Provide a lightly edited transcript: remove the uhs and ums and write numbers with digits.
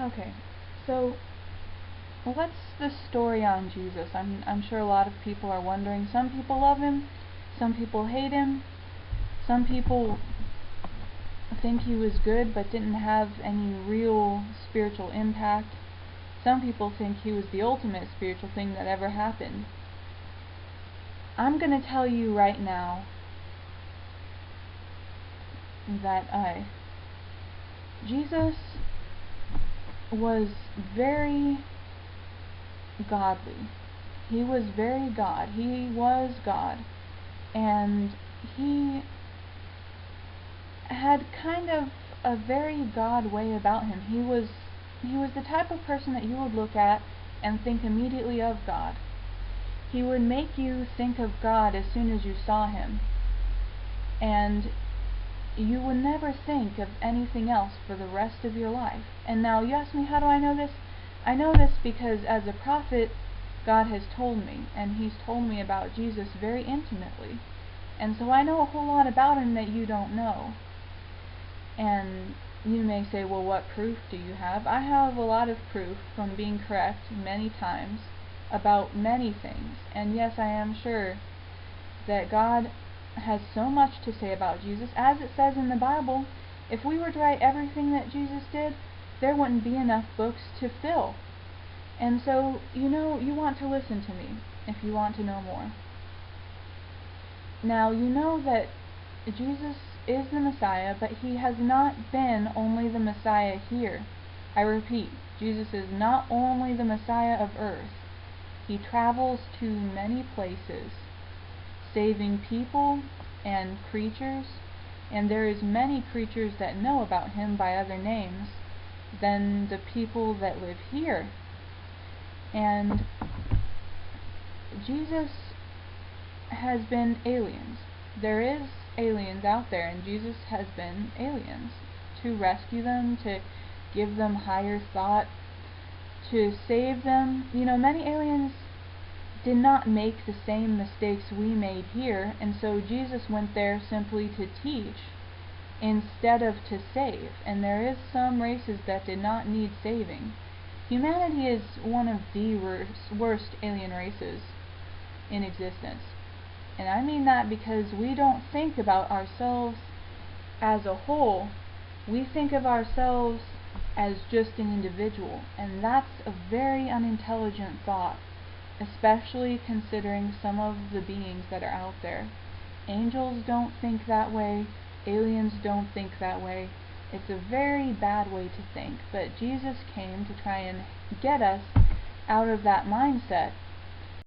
Okay, so what's the story on Jesus? I'm sure a lot of people are wondering. Some people love him, some people hate him, some people think he was good but didn't have any real spiritual impact. Some people think he was the ultimate spiritual thing that ever happened. I'm going to tell you right now that Jesus was very godly. He was very God. He was God. And he had kind of a very God way about him. He was the type of person that you would look at and think immediately of God. He would make you think of God as soon as you saw him. And you would never think of anything else for the rest of your life. And now you ask me, how do I know this? I know this because as a prophet, God has told me, and he's told me about Jesus very intimately. And so I know a whole lot about him that you don't know. And you may say, well, what proof do you have? I have a lot of proof from being correct many times about many things. And yes, I am sure that God has so much to say about Jesus. As it says in the Bible, if we were to write everything that Jesus did, there wouldn't be enough books to fill. And so, you want to listen to me if you want to know more. Now, you know that Jesus is the Messiah, but he has not been only the Messiah here. I repeat, Jesus is not only the Messiah of earth. He travels to many places, saving people and creatures, and there is many creatures that know about him by other names than the people that live here. And Jesus has been aliens. There is aliens out there, and Jesus has been aliens to rescue them, to give them higher thought, to save them. Many aliens did not make the same mistakes we made here, and so Jesus went there simply to teach instead of to save. And there is some races that did not need saving. Humanity is one of the worst alien races in existence. And I mean that because we don't think about ourselves as a whole. We think of ourselves as just an individual, and that's a very unintelligent thought, especially considering some of the beings that are out there. Angels don't think that way. Aliens don't think that way. It's a very bad way to think, but Jesus came to try and get us out of that mindset